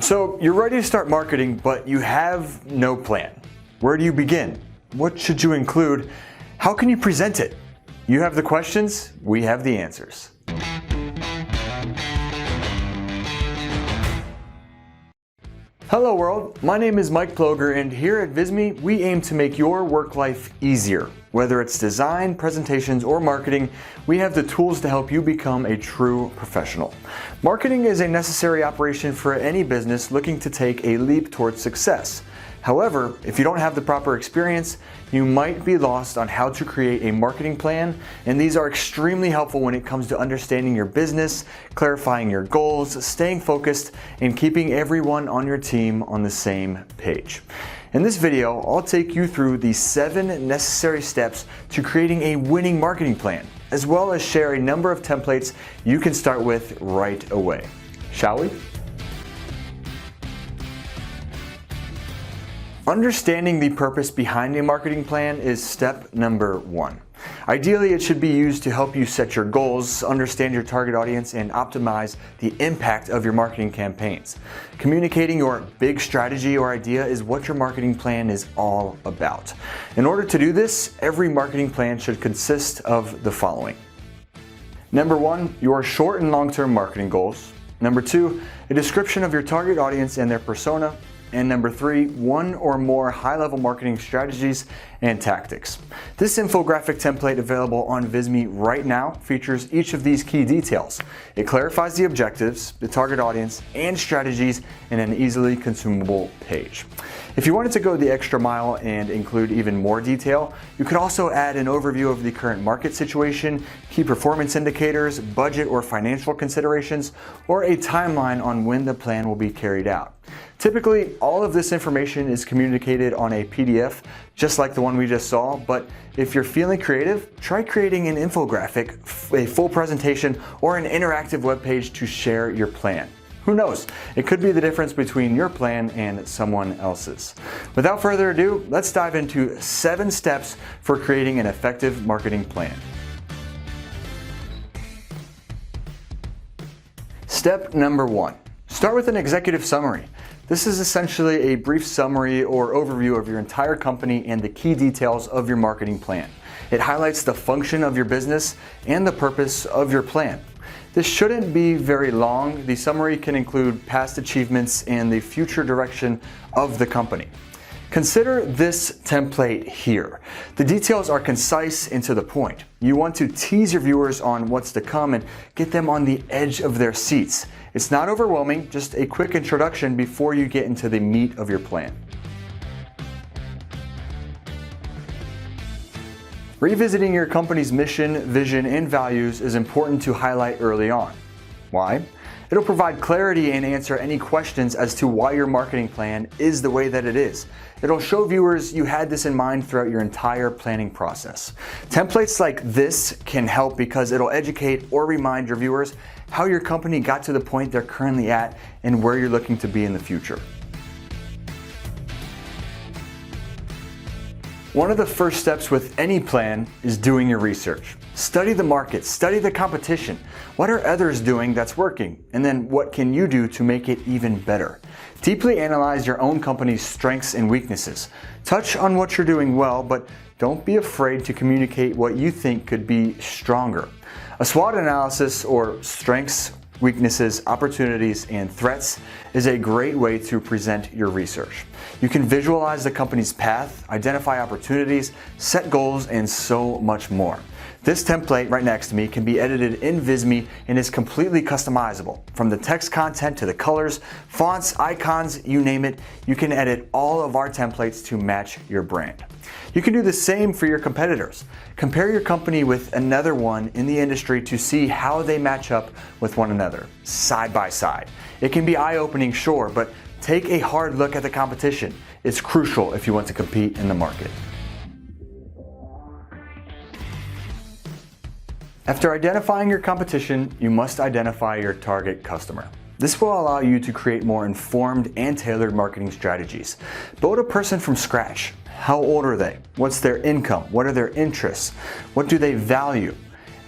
So you're ready to start marketing, but you have no plan. Where do you begin? What should you include? How can you present it? You have the questions, we have the answers. Hello world, my name is Mike Ploger, and here at visme, we aim to make your work life easier. Whether it's design, presentations, or marketing, we have the tools to help you become a true professional. Marketing is a necessary operation for any business looking to take a leap towards success. However, if you don't have the proper experience, you might be lost on how to create a marketing plan, and these are extremely helpful when it comes to understanding your business, clarifying your goals, staying focused, and keeping everyone on your team on the same page. In this video, I'll take you through the 7 necessary steps to creating a winning marketing plan, as well as share a number of templates you can start with right away. Shall we? Understanding the purpose behind a marketing plan is step number 1. Ideally, it should be used to help you set your goals, understand your target audience, and optimize the impact of your marketing campaigns. Communicating your big strategy or idea is what your marketing plan is all about. In order to do this, every marketing plan should consist of the following. Number 1, your short and long-term marketing goals. Number 2, a description of your target audience and their persona. And number 3, 1 or more high-level marketing strategies and tactics. This infographic template available on visme right now features each of these key details. It clarifies the objectives, the target audience, and strategies in an easily consumable page. If you wanted to go the extra mile and include even more detail, you could also add an overview of the current market situation, key performance indicators, budget or financial considerations, or a timeline on when the plan will be carried out. Typically, all of this information is communicated on a PDF, just like the one we just saw, but if you're feeling creative, try creating an infographic, a full presentation, or an interactive web page to share your plan. Who knows? It could be the difference between your plan and someone else's. Without further ado, let's dive into 7 steps for creating an effective marketing plan. Step number 1. Start with an executive summary. This is essentially a brief summary or overview of your entire company and the key details of your marketing plan. It highlights the function of your business and the purpose of your plan. This shouldn't be very long. The summary can include past achievements and the future direction of the company. Consider this template here. The details are concise and to the point. You want to tease your viewers on what's to come and get them on the edge of their seats. It's not overwhelming, just a quick introduction before you get into the meat of your plan. Revisiting your company's mission, vision, and values is important to highlight early on. Why? It'll provide clarity and answer any questions as to why your marketing plan is the way that it is. It'll show viewers you had this in mind throughout your entire planning process. Templates like this can help because it'll educate or remind your viewers how your company got to the point they're currently at and where you're looking to be in the future. One of the first steps with any plan is doing your research. Study the market, study the competition. What are others doing that's working? And then what can you do to make it even better? Deeply analyze your own company's strengths and weaknesses. Touch on what you're doing well, but don't be afraid to communicate what you think could be stronger. A SWOT analysis, or strengths, weaknesses, opportunities, and threats, is a great way to present your research. You can visualize the company's path, identify opportunities, set goals, and so much more. This template right next to me can be edited in visme and is completely customizable. From the text content to the colors, fonts, icons, you name it, you can edit all of our templates to match your brand. You can do the same for your competitors. Compare your company with another one in the industry to see how they match up with one another, side by side. It can be eye-opening, sure, but take a hard look at the competition. It's crucial if you want to compete in the market. After identifying your competition, you must identify your target customer. This will allow you to create more informed and tailored marketing strategies. Build a person from scratch. How old are they? What's their income? What are their interests? What do they value?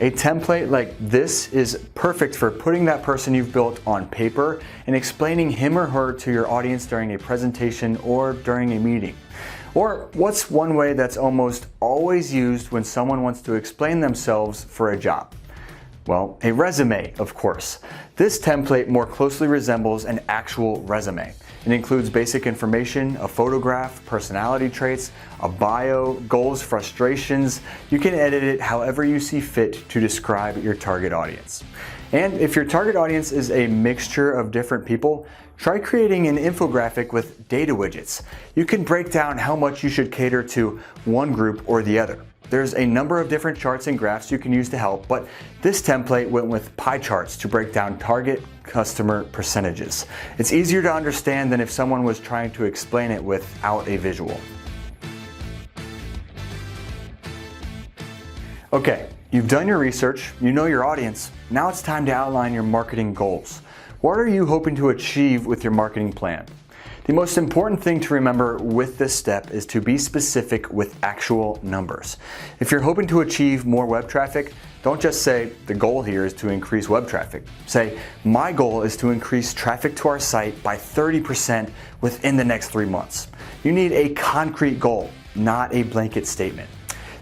A template like this is perfect for putting that person you've built on paper and explaining him or her to your audience during a presentation or during a meeting. Or what's one way that's almost always used when someone wants to explain themselves for a job? Well, a resume, of course. This template more closely resembles an actual resume. It includes basic information, a photograph, personality traits, a bio, goals, frustrations. You can edit it however you see fit to describe your target audience. And if your target audience is a mixture of different people, try creating an infographic with data widgets. You can break down how much you should cater to one group or the other. There's a number of different charts and graphs you can use to help, but this template went with pie charts to break down target customer percentages. It's easier to understand than if someone was trying to explain it without a visual. Okay, you've done your research, you know your audience. Now it's time to outline your marketing goals. What are you hoping to achieve with your marketing plan? The most important thing to remember with this step is to be specific with actual numbers. If you're hoping to achieve more web traffic, don't just say the goal here is to increase web traffic. Say, my goal is to increase traffic to our site by 30% within the next 3 months. You need a concrete goal, not a blanket statement.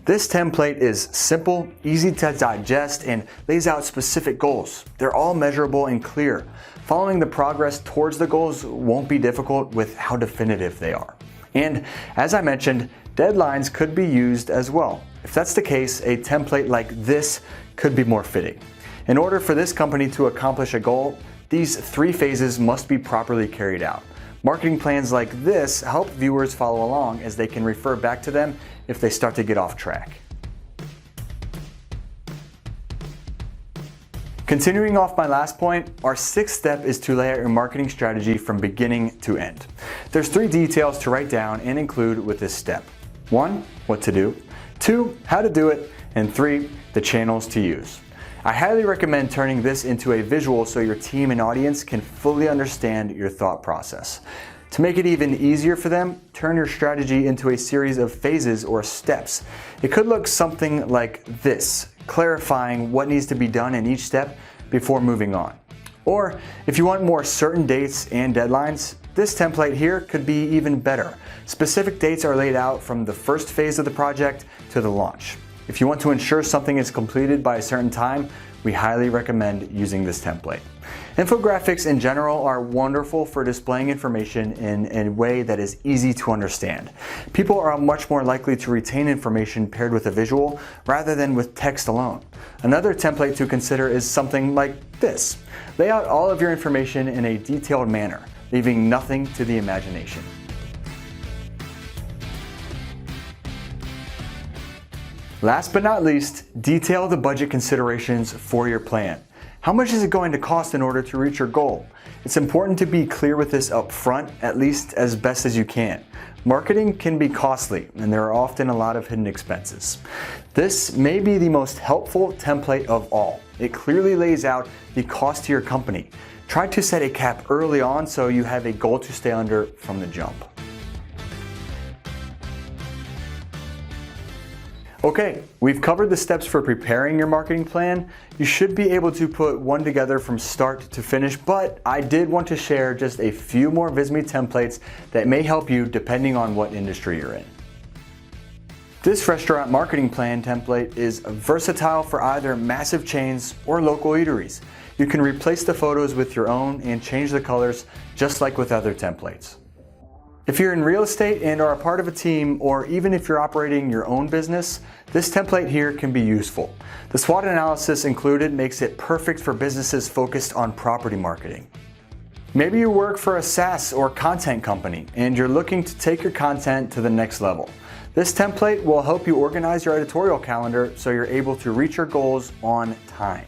This template is simple, easy to digest, and lays out specific goals. They're all measurable and clear. Following the progress towards the goals won't be difficult with how definitive they are. And as I mentioned, deadlines could be used as well. If that's the case, a template like this could be more fitting. In order for this company to accomplish a goal, these 3 phases must be properly carried out. Marketing plans like this help viewers follow along as they can refer back to them if they start to get off track. Continuing off my last point, our 6th step is to lay out your marketing strategy from beginning to end. There's 3 details to write down and include with this step. 1, what to do. 2, how to do it. And 3, the channels to use. I highly recommend turning this into a visual so your team and audience can fully understand your thought process. To make it even easier for them, turn your strategy into a series of phases or steps. It could look something like this, clarifying what needs to be done in each step before moving on. Or if you want more certain dates and deadlines, this template here could be even better. Specific dates are laid out from the first phase of the project to the launch. If you want to ensure something is completed by a certain time, we highly recommend using this template. Infographics in general are wonderful for displaying information in a way that is easy to understand. People are much more likely to retain information paired with a visual rather than with text alone. Another template to consider is something like this. Lay out all of your information in a detailed manner, leaving nothing to the imagination. Last but not least, detail the budget considerations for your plan. How much is it going to cost in order to reach your goal? It's important to be clear with this up front, at least as best as you can. Marketing can be costly, and there are often a lot of hidden expenses. This may be the most helpful template of all. It clearly lays out the cost to your company. Try to set a cap early on so you have a goal to stay under from the jump. Okay, we've covered the steps for preparing your marketing plan. You should be able to put one together from start to finish, but I did want to share just a few more visme templates that may help you depending on what industry you're in. This restaurant marketing plan template is versatile for either massive chains or local eateries. You can replace the photos with your own and change the colors just like with other templates. If you're in real estate and are a part of a team, or even if you're operating your own business, this template here can be useful. The SWOT analysis included makes it perfect for businesses focused on property marketing. Maybe you work for a SaaS or content company and you're looking to take your content to the next level. This template will help you organize your editorial calendar so you're able to reach your goals on time.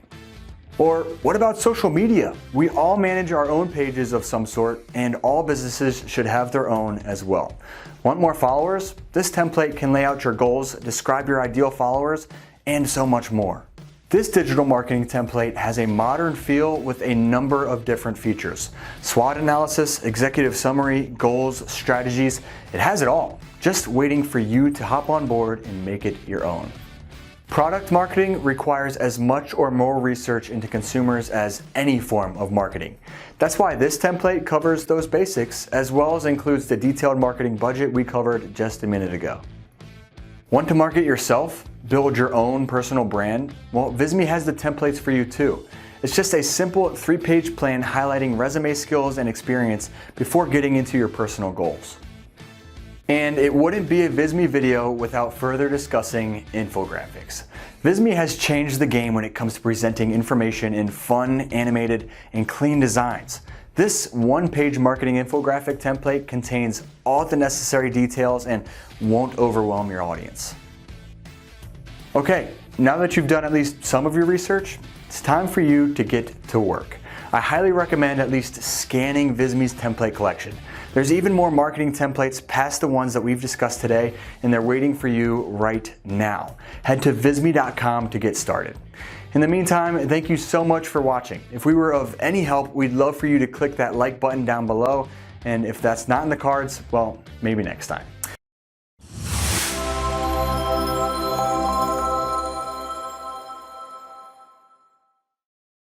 Or what about social media? We all manage our own pages of some sort, and all businesses should have their own as well. Want more followers? This template can lay out your goals, describe your ideal followers, and so much more. This digital marketing template has a modern feel with a number of different features. SWOT analysis, executive summary, goals, strategies, it has it all. Just waiting for you to hop on board and make it your own. Product marketing requires as much or more research into consumers as any form of marketing. That's why this template covers those basics, as well as includes the detailed marketing budget we covered just a minute ago. Want to market yourself? Build your own personal brand? Well, visme has the templates for you too. It's just a simple 3-page plan highlighting resume skills and experience before getting into your personal goals. And it wouldn't be a visme video without further discussing infographics. Visme has changed the game when it comes to presenting information in fun, animated, and clean designs. This one-page marketing infographic template contains all the necessary details and won't overwhelm your audience. Okay, now that you've done at least some of your research, it's time for you to get to work. I highly recommend at least scanning visme's template collection. There's even more marketing templates past the ones that we've discussed today, and they're waiting for you right now. Head to visme.com to get started. In the meantime, thank you so much for watching. If we were of any help, we'd love for you to click that like button down below, and if that's not in the cards, well, maybe next time.